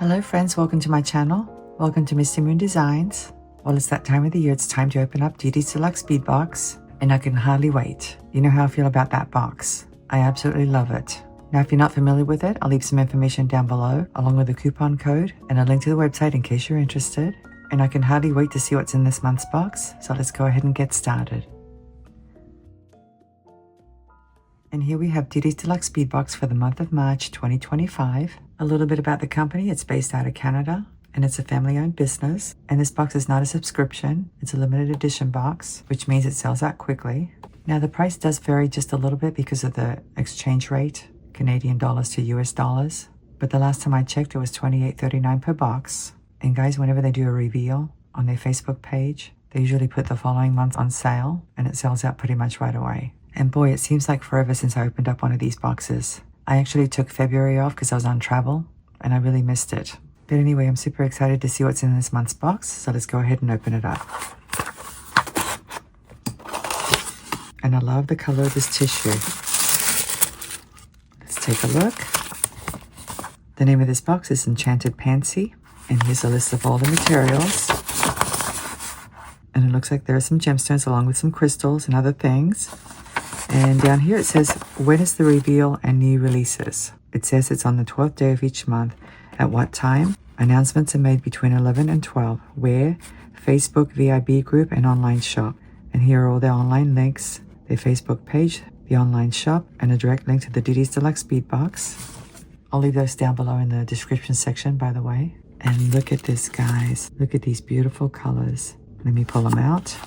Hello friends, welcome to my channel. Welcome to Misty Moon Designs. Well, it's that time of the year, it's time to open up Didi's Deluxe Bead box, and I can hardly wait. You know how I feel about that box. I absolutely love it. Now, if you're not familiar with it, I'll leave some information down below, along with a coupon code and a link to the website in case you're interested. And I can hardly wait to see what's in this month's box, so let's go ahead and get started. And here we have Didi's Deluxe Bead box for the month of March 2025. A little bit about the company. It's based out of Canada and it's a family-owned business. And this box is not a subscription. It's a limited edition box, which means it sells out quickly. Now the price does vary just a little bit because of the exchange rate, Canadian dollars to US dollars. But the last time I checked, it was $28.39 per box. And guys, whenever they do a reveal on their Facebook page, they usually put the following month on sale and it sells out pretty much right away. And boy, it seems like forever since I opened up one of these boxes. I actually took February off because I was on travel and I really missed it. But anyway, I'm super excited to see what's in this month's box, so let's go ahead and open it up. And I love the color of this tissue. Let's take a look. The name of this box is Enchanted Pansy, and here's a list of all the materials. And it looks like there are some gemstones along with some crystals and other things. And down here it says, when is the reveal and new releases? It says it's on the 12th day of each month. At what time? Announcements are made between 11 and 12. Where? Facebook, VIB group, and online shop. And here are all their online links, their Facebook page, the online shop, and a direct link to the Didi's Deluxe Bead box. I'll leave those down below in the description section, by the way. And look at this, guys. Look at these beautiful colors. Let me pull them out.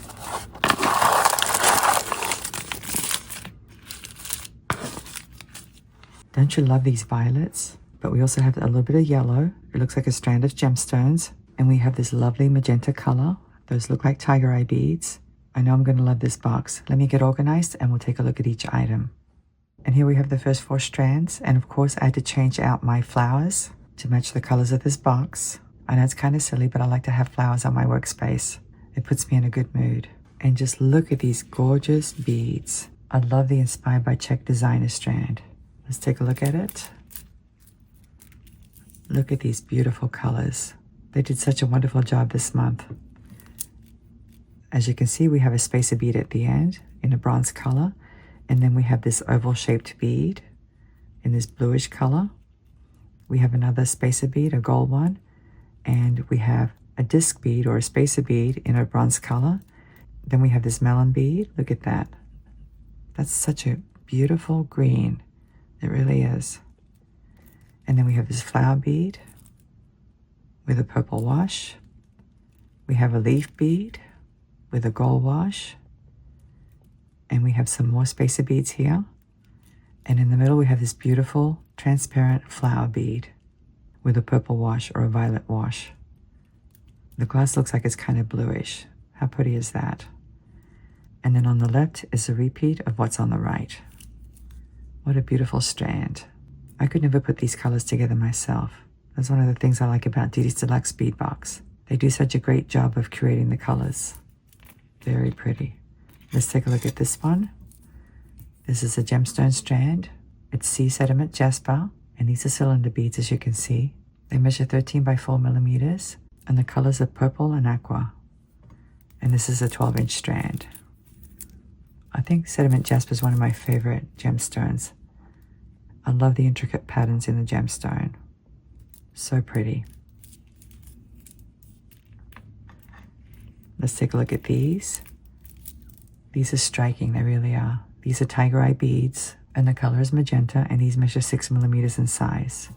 Don't you love these violets? But we also have a little bit of yellow. It looks like a strand of gemstones. And we have this lovely magenta color. Those look like tiger eye beads. I know I'm going to love this box. Let me get organized and we'll take a look at each item. And here we have the first 4 strands. And of course, I had to change out my flowers to match the colors of this box. I know it's kind of silly, but I like to have flowers on my workspace. It puts me in a good mood. And just look at these gorgeous beads. I love the Inspired by Czech designer strand. Let's take a look at it. Look at these beautiful colors. They did such a wonderful job this month. As you can see, we have a spacer bead at the end in a bronze color. And then we have this oval shaped bead in this bluish color. We have another spacer bead, a gold one. And we have a disc bead or a spacer bead in a bronze color. Then we have this melon bead. Look at that. That's such a beautiful green. It really is. And then we have this flower bead with a purple wash. We have a leaf bead with a gold wash. And we have some more spacer beads here. And in the middle we have this beautiful transparent flower bead with a purple wash or a violet wash. The glass looks like it's kind of bluish. How pretty is that? And then on the left is a repeat of what's on the right. What a beautiful strand. I could never put these colors together myself. That's one of the things I like about Didi's Deluxe Bead box. They do such a great job of curating the colors. Very pretty. Let's take a look at this one. This is a gemstone strand. It's sea sediment jasper, and these are cylinder beads, as you can see. They measure 13 by 4 millimeters, and the colors are purple and aqua. And this is a 12-inch strand. I think sediment jasper is one of my favorite gemstones. I love the intricate patterns in the gemstone. So pretty. Let's take a look at these. These are striking, they really are. These are tiger eye beads, and the color is magenta, and these measure 6 millimeters in size.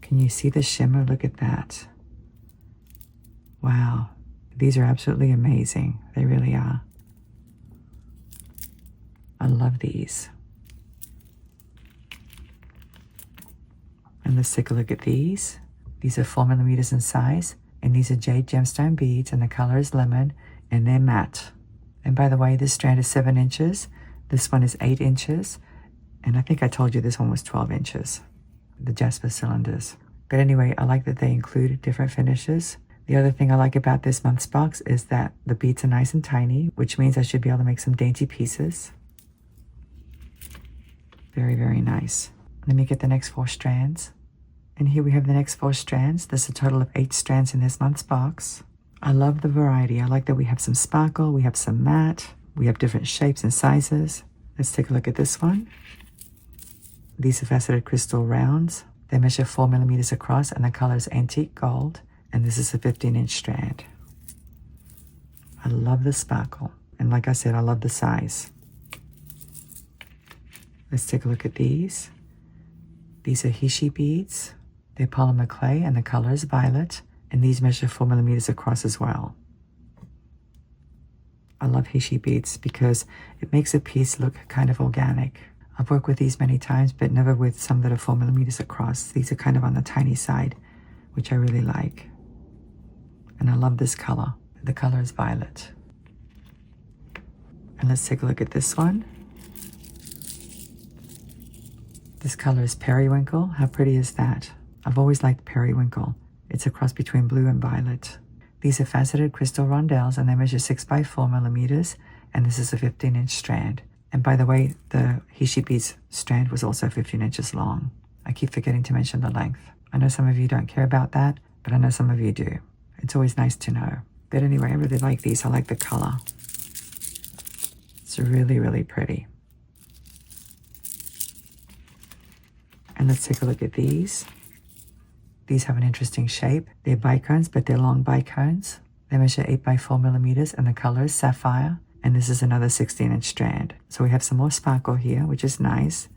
Can you see the shimmer? Look at that. Wow, these are absolutely amazing. They really are. I love these. And let's take a look at these. These are 4 millimeters in size, and these are jade gemstone beads, and the color is lemon, and they're matte. And by the way, this strand is 7 inches. This one is 8 inches. And I think I told you this one was 12 inches, the jasper cylinders. But anyway, I like that they include different finishes. The other thing I like about this month's box is that the beads are nice and tiny, which means I should be able to make some dainty pieces. Very, very nice. Let me get the next 4 strands. And here we have the next 4 strands. There's a total of 8 strands in this month's box. I love the variety. I like that we have some sparkle, we have some matte, we have different shapes and sizes. Let's take a look at this one. These are faceted crystal rounds. They measure 4 millimeters across and the color is antique gold. And this is a 15-inch strand. I love the sparkle. And like I said, I love the size. Let's take a look at these. These are Hishi beads. They're polymer clay and the color is violet. And these measure 4 millimeters across as well. I love Hishi beads because it makes a piece look kind of organic. I've worked with these many times, but never with some that are 4 millimeters across. These are kind of on the tiny side, which I really like. And I love this color. The color is violet. And let's take a look at this one. This color is periwinkle. How pretty is that? I've always liked periwinkle. It's a cross between blue and violet. These are faceted crystal rondelles and they measure 6 by 4 millimeters. And this is a 15-inch strand. And by the way, the Hishi beads strand was also 15 inches long. I keep forgetting to mention the length. I know some of you don't care about that, but I know some of you do. It's always nice to know. But anyway, I really like these. I like the color. It's really, really pretty. And let's take a look at these. These have an interesting shape. They're bicones, but they're long bicones. They measure 8 by 4 millimeters and the color is sapphire. And this is another 16-inch strand. So we have some more sparkle here, which is nice.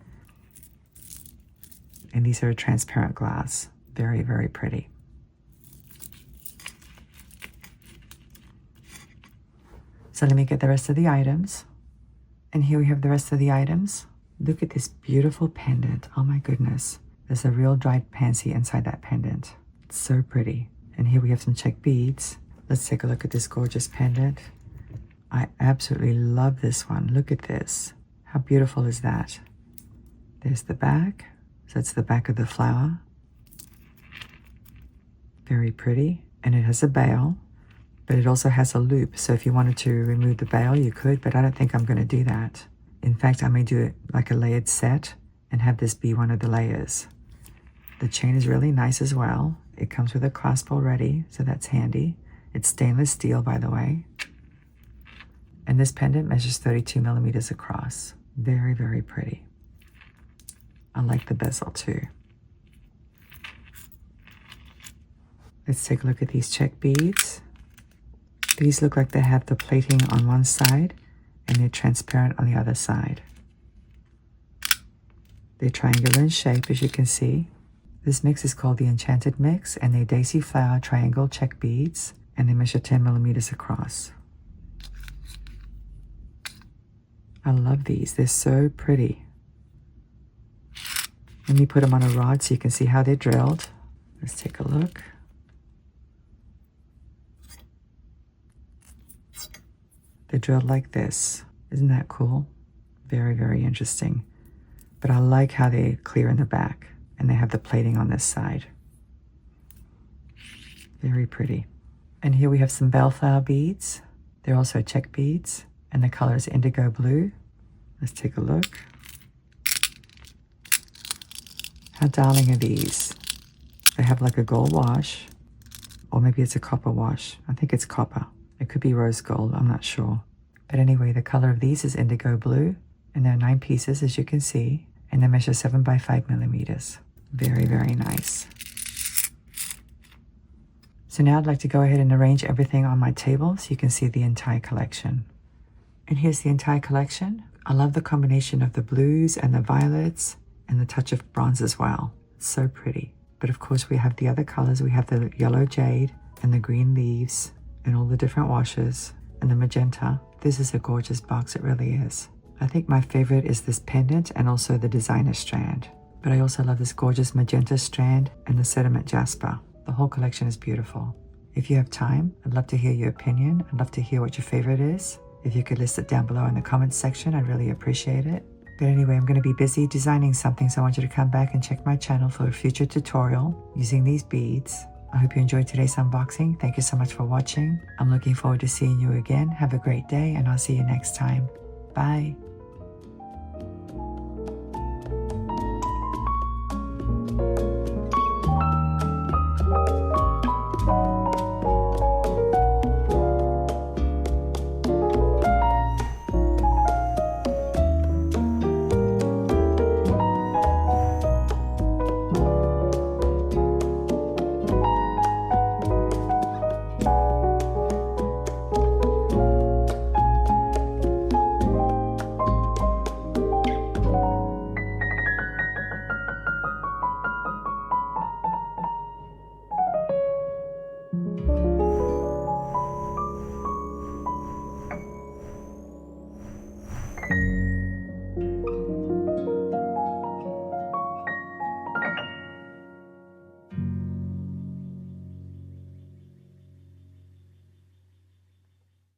And these are a transparent glass. Very, very pretty. So let me get the rest of the items. And here we have the rest of the items. Look at this beautiful pendant. Oh my goodness. There's a real dried pansy inside that pendant. It's so pretty. And here we have some Czech beads. Let's take a look at this gorgeous pendant. I absolutely love this one. Look at this. How beautiful is that? There's the back. So that's the back of the flower. Very pretty. And it has a bail, but it also has a loop. So if you wanted to remove the bail, you could, but I don't think I'm going to do that. In fact, I may do it like a layered set and have this be one of the layers. The chain is really nice as well. It comes with a clasp already, so that's handy. It's stainless steel, by the way. And this pendant measures 32 millimeters across. Very, very pretty. I like the bezel too. Let's take a look at these Czech beads. These look like they have the plating on one side and they're transparent on the other side. They're triangular in shape, as you can see. This mix is called the Enchanted Mix, and they're daisy flower triangle Czech beads, and they measure 10 millimeters across. I love these. They're so pretty. Let me put them on a rod so you can see how they're drilled. Let's take a look. They're drilled like this. Isn't that cool? Very, very interesting. But I like how they're clear in the back and they have the plating on this side. Very pretty. And here we have some bellflower beads. They're also Czech beads and the color is indigo blue. Let's take a look. How darling are these? They have like a gold wash, or maybe it's a copper wash. I think it's copper. It could be rose gold, I'm not sure. But anyway, the color of these is indigo blue, and there are 9 pieces, as you can see, and they measure 7 by 5 millimeters. Very, very nice. So now I'd like to go ahead and arrange everything on my table so you can see the entire collection. And here's the entire collection. I love the combination of the blues and the violets and the touch of bronze as well. It's so pretty. But of course we have the other colors. We have the yellow jade and the green leaves and all the different washes and the magenta. This is a gorgeous box, it really is. I think my favorite is this pendant and also the designer strand. But I also love this gorgeous magenta strand and the sediment jasper. The whole collection is beautiful. If you have time, I'd love to hear your opinion. I'd love to hear what your favorite is. If you could list it down below in the comments section, I'd really appreciate it. But anyway, I'm going to be busy designing something, so I want you to come back and check my channel for a future tutorial using these beads. I hope you enjoyed today's unboxing. Thank you so much for watching. I'm looking forward to seeing you again. Have a great day, and I'll see you next time. Bye.